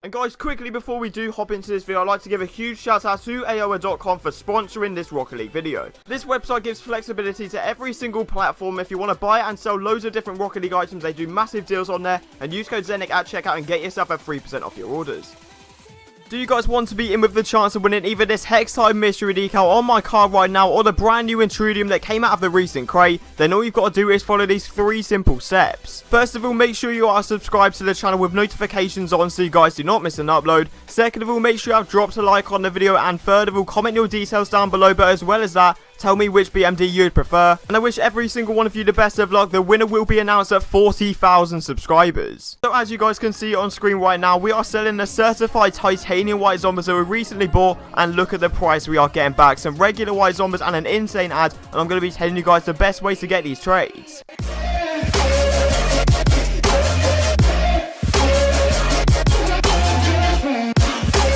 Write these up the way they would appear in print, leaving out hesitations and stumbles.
And guys, quickly before we do hop into this video, I'd like to give a huge shout out to AOA.com for sponsoring this Rocket League video. This website gives flexibility to every single platform. If you want to buy and sell loads of different Rocket League items, they do massive deals on there. And use code ZENIC at checkout and get yourself a 3% off your orders. Do you guys want to be in with the chance of winning either this Hex Time mystery decal on my card right now or the brand new Intrudium that came out of the recent crate? Then all you've got to do is follow these 3 simple steps. First of all, make sure you are subscribed to the channel with notifications on so you guys do not miss an upload. Second of all, make sure you have dropped a like on the video, and third of all, comment your details down below, but as well as that, tell me which BMD you'd prefer. And I wish every single one of you the best of luck. The winner will be announced at 40,000 subscribers. So as you guys can see on screen right now, we are selling the certified titanium white Zombas that we recently bought, and look at the price we are getting back. Some regular white Zombas and an insane ad, and I'm going to be telling you guys the best ways to get these trades.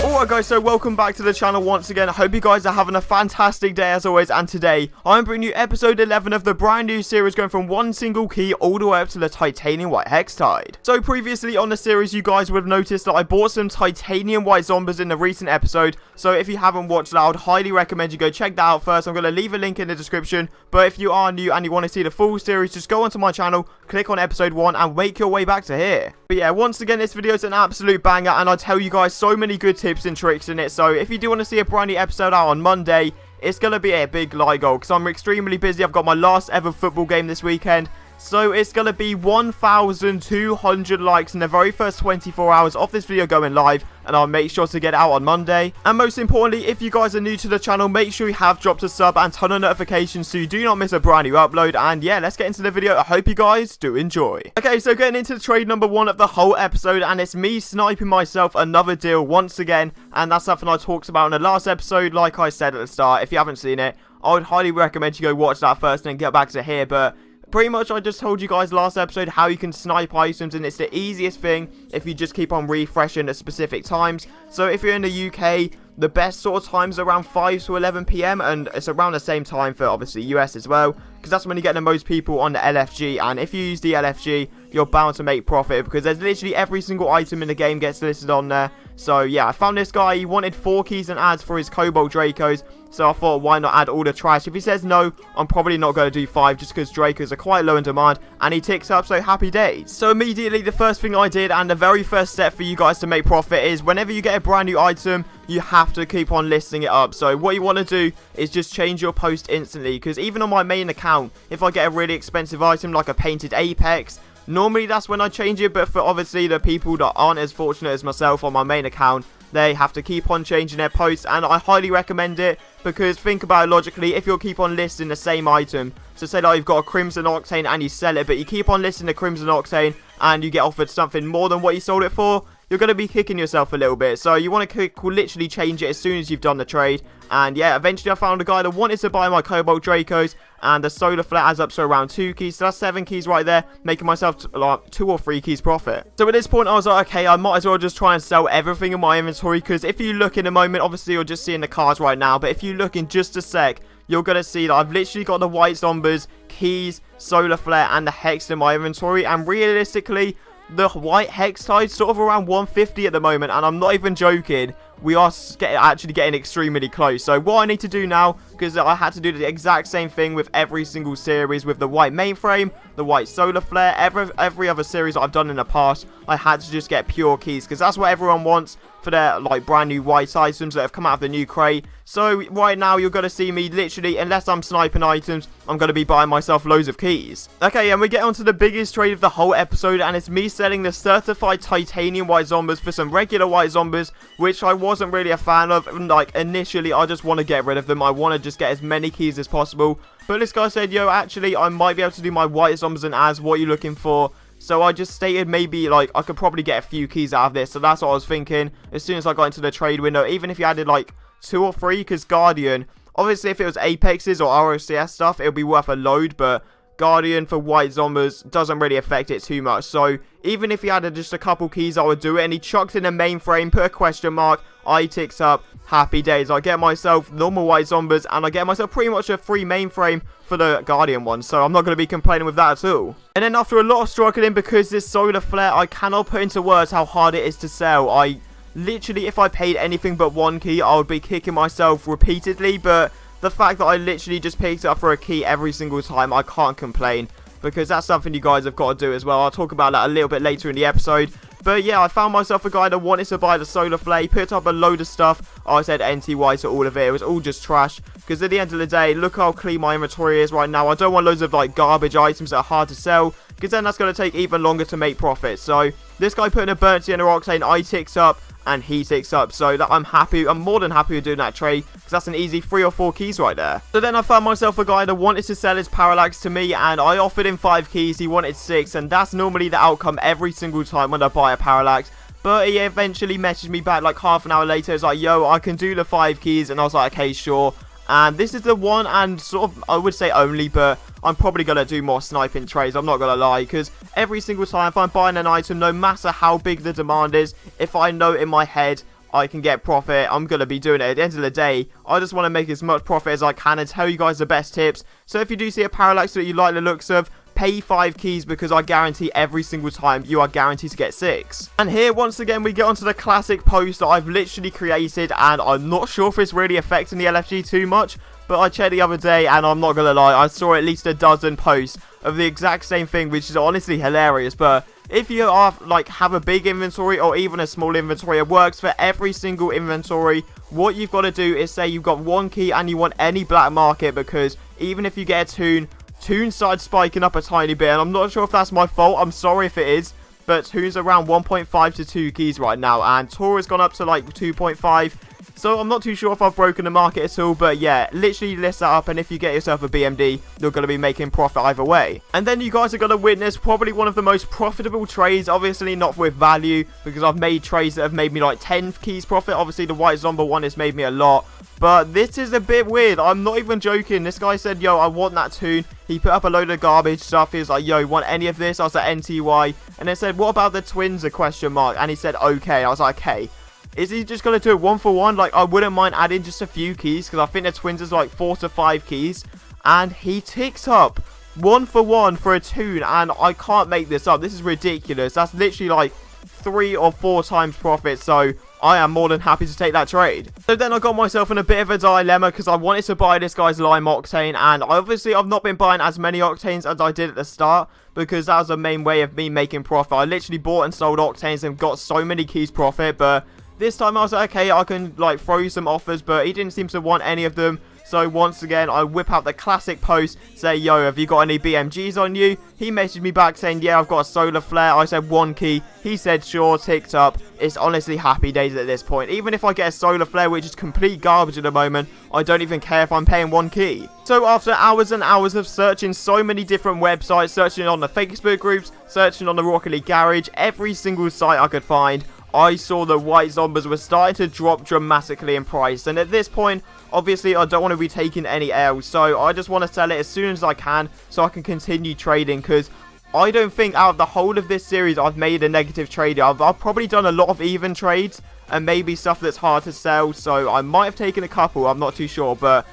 Alright guys, so welcome back to the channel once again. I hope you guys are having a fantastic day as always, and today I'm bringing you episode 11 of the brand new series going from one single key all the way up to the titanium white Hextide. So previously on the series, you guys would have noticed that I bought some titanium white Zombas in the recent episode, so if you haven't watched that, I would highly recommend you go check that out first. I'm going to leave a link in the description, but if you are new and you want to see the full series, just go onto my channel, click on episode 1 and make your way back to here. But yeah, once again, this video is an absolute banger, and I tell you guys so many good tips and tricks in it. So if you do want to see a brand new episode out on Monday, it's going to be a big like goal because I'm extremely busy. I've got my last ever football game this weekend. So it's going to be 1,200 likes in the very first 24 hours of this video going live, and I'll make sure to get it out on Monday. And most importantly, if you guys are new to the channel, make sure you have dropped a sub and turn on notifications so you do not miss a brand new upload. And yeah, let's get into the video. I hope you guys do enjoy. Okay, so getting into trade number 1 of the whole episode, and it's me sniping myself another deal once again, and that's something I talked about in the last episode. Like I said at the start, if you haven't seen it, I would highly recommend you go watch that first and then get back to here. But pretty much I just told you guys last episode how you can snipe items, and it's the easiest thing if you just keep on refreshing at specific times. So if you're in the UK, the best sort of times around 5 to 11 PM, and it's around the same time for obviously US as well, because that's when you get the most people on the LFG. And if you use the LFG, you're bound to make profit because there's literally every single item in the game gets listed on there. So yeah, I found this guy. He wanted 4 keys and ads for his Cobalt Dracos, so I thought, why not add all the trash? If he says no, I'm probably not going to do 5 just because Dracos are quite low in demand, and he ticks up, so happy days. So immediately the first thing I did, and the very first step for you guys to make profit, is whenever you get a brand new item, you have to keep on listing it up. So what you want to do is just change your post instantly, because even on my main account, if I get a really expensive item like a painted Apex, normally that's when I change it. But for obviously the people that aren't as fortunate as myself on my main account, they have to keep on changing their posts, and I highly recommend it, because think about it logically. If you'll keep on listing the same item, so say that you've got a Crimson Octane and you sell it, but you keep on listing the Crimson Octane and you get offered something more than what you sold it for, you're going to be kicking yourself a little bit. So you want to literally change it as soon as you've done the trade. And yeah, eventually I found a guy that wanted to buy my Cobalt Dracos, and the solar flare adds up to around 2 keys, so that's 7 keys right there, making myself like 2 or 3 keys profit. So at this point I was like, okay, I might as well just try and sell everything in my inventory, because if you look in a moment, obviously you're just seeing the cards right now, but if you look in just a sec, you're going to see that I've literally got the white Zombas, keys, solar flare and the Hex in my inventory, and realistically the white Hextide sort of around 150 at the moment, and I'm not even joking. We are actually getting extremely close. So what I need to do now, because I had to do the exact same thing with every single series with the white mainframe, the white solar flare, every other series that I've done in the past, I had to just get pure keys, because that's what everyone wants for their like brand new white items that have come out of the new crate. So right now you're going to see me literally, unless I'm sniping items, I'm going to be buying myself loads of keys. Okay, and we get on to the biggest trade of the whole episode, and it's me selling the certified titanium white Zombas for some regular white Zombas, which I wasn't really a fan of. Like initially I just want to get rid of them. I want to just get as many keys as possible, but this guy said, yo, actually I might be able to do my white Zombas and as what are you looking for? So I just stated maybe like I could probably get a few keys out of this. So that's what I was thinking as soon as I got into the trade window. Even if you added like 2 or 3, because Guardian, obviously if it was Apexes or ROCS stuff, it would be worth a load, but Guardian for white Zombas doesn't really affect it too much. So even if he added just a couple keys, I would do it. And he chucked in a mainframe, put a question mark, eye ticks up, happy days. I get myself normal white Zombas, and I get myself pretty much a free mainframe for the Guardian one. So I'm not going to be complaining with that at all. And then after a lot of struggling, because this solar flare, I cannot put into words how hard it is to sell. I literally if I paid anything but 1 key, I would be kicking myself repeatedly, but the fact that I literally just picked it up for a key every single time, I can't complain, because that's something you guys have got to do as well. I'll talk about that a little bit later in the episode. But yeah, I found myself a guy that wanted to buy the solar flare, picked up a load of stuff. I said NTY to all of it. It was all just trash, because at the end of the day, look how clean my inventory is right now. I don't want loads of like garbage items that are hard to sell, because then that's going to take even longer to make profit. So this guy put in a burnt sienna octane, I ticks up, and he ticks up, so that I'm more than happy with doing that trade, because that's an easy 3 or 4 keys right there. So then I found myself a guy that wanted to sell his parallax to me, and I offered him 5 keys, he wanted 6, and that's normally the outcome every single time when I buy a parallax. But he eventually messaged me back like half an hour later. It's like, yo, I can do the 5 keys, and I was like, okay, sure. And this is the one and sort of, I would say only, but I'm probably going to do more sniping trades, I'm not going to lie, because every single time if I'm buying an item, no matter how big the demand is, if I know in my head I can get profit, I'm going to be doing it. At the end of the day, I just want to make as much profit as I can and tell you guys the best tips. So if you do see a parallax that you like the looks of, pay 5 keys, because I guarantee every single time you are guaranteed to get 6. And here once again we get onto the classic post that I've literally created, and I'm not sure if it's really affecting the LFG too much, but I checked the other day and I'm not gonna lie, I saw at least a dozen posts of the exact same thing, which is honestly hilarious. But if you are like have a big inventory or even a small inventory, it works for every single inventory. What you've got to do is say you've got 1 key and you want any black market, because even if you get a Toon started spiking up a tiny bit, and I'm not sure if that's my fault, I'm sorry if it is, but Toon's around 1.5 to 2 keys right now, and Tor has gone up to like 2.5, so I'm not too sure if I've broken the market at all. But yeah, literally list that up, and if you get yourself a BMD, you're going to be making profit either way. And then you guys are going to witness probably one of the most profitable trades, obviously not with value, because I've made trades that have made me like 10 keys profit. Obviously the white Zomba one has made me a lot, but this is a bit weird. I'm not even joking. This guy said, yo, I want that Toon. He put up a load of garbage stuff. He was like, yo, you want any of this? I was like, NTY. And it said, what about the twins, a question mark? And he said, okay. I was like, okay. Is he just going to do it 1 for 1? Like, I wouldn't mind adding just a few keys, because I think the twins is like 4 to 5 keys. And he ticks up 1 for 1 for a Toon. And I can't make this up. This is ridiculous. That's literally like 3 or 4 times profit. So I am more than happy to take that trade. So then I got myself in a bit of a dilemma, because I wanted to buy this guy's lime octane, and obviously I've not been buying as many octanes as I did at the start, because that was the main way of me making profit. I literally bought and sold octanes and got so many keys profit, but this time I was like, okay, I can like throw you some offers, but he didn't seem to want any of them. So once again, I whip out the classic post, say, yo, have you got any BMGs on you? He messaged me back saying, yeah, I've got a solar flare. I said 1 key. He said, sure, ticked up. It's honestly happy days at this point. Even if I get a solar flare, which is complete garbage at the moment, I don't even care if I'm paying 1 key. So after hours and hours of searching so many different websites, searching on the Facebook groups, searching on the Rocket League Garage, every single site I could find, I saw the white Zombas were starting to drop dramatically in price. And at this point, obviously I don't want to be taking any L's, so I just want to sell it as soon as I can so I can continue trading, because I don't think out of the whole of this series I've made a negative trade. I've probably done a lot of even trades and maybe stuff that's hard to sell, so I might have taken a couple, I'm not too sure. But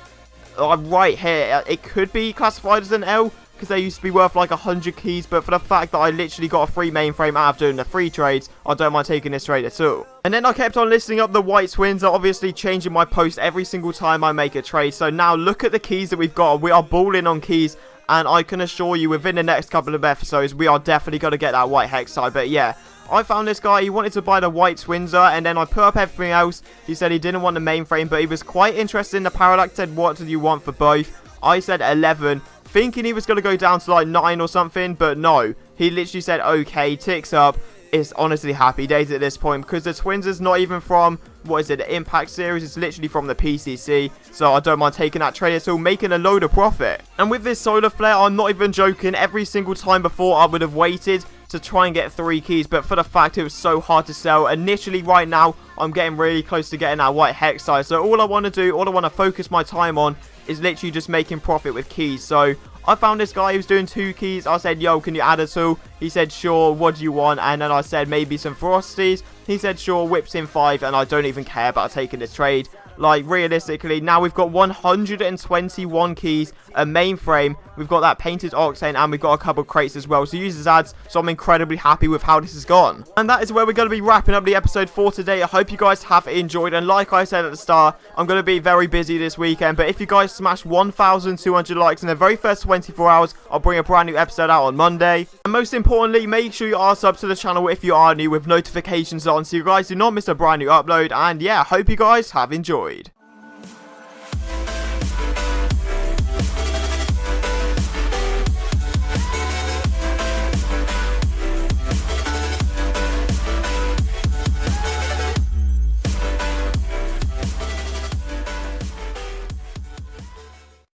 right here, it could be classified as an L, because they used to be worth like 100 keys, but for the fact that I literally got a free mainframe out of doing the free trades, I don't mind taking this trade at all. And then I kept on listing up the white twins, obviously changing my post every single time I make a trade. So now look at the keys that we've got. We are balling on keys, and I can assure you within the next couple of episodes, we are definitely going to get that white hex side. But yeah, I found this guy, he wanted to buy the white Twinser, and then I put up everything else. He said he didn't want the mainframe, but he was quite interested in the parallax. Said, what do you want for both? I said 11, thinking he was going to go down to like 9 or something, but no. He literally said, okay, ticks up. It's honestly happy days at this point, because the Twinser's not even from, what is it, the Impact series. It's literally from the PCC, so I don't mind taking that trade at all, making a load of profit. And with this solar flare, I'm not even joking, every single time before I would have waited to try and get 3 keys, but for the fact it was so hard to sell, initially right now, I'm getting really close to getting that white hex size. So all I want to do, all I want to focus my time on is literally just making profit with keys. So I found this guy who was doing 2 keys. I said, yo, can you add a 2? He said, sure, what do you want? And then I said, maybe some ferocities. He said, sure, whips in 5, and I don't even care about taking this trade. like, realistically, now we've got 121 keys, a mainframe, we've got that painted octane, and we've got a couple crates as well. So users ads, so I'm incredibly happy with how this has gone. And that is where we're going to be wrapping up the episode for today. I hope you guys have enjoyed, and like I said at the start, I'm going to be very busy this weekend, but if you guys smash 1,200 likes in the very first 24 hours, I'll bring a brand new episode out on Monday. And most importantly, make sure you are subbed to the channel if you are new with notifications on, so you guys do not miss a brand new upload. And yeah, hope you guys have enjoyed.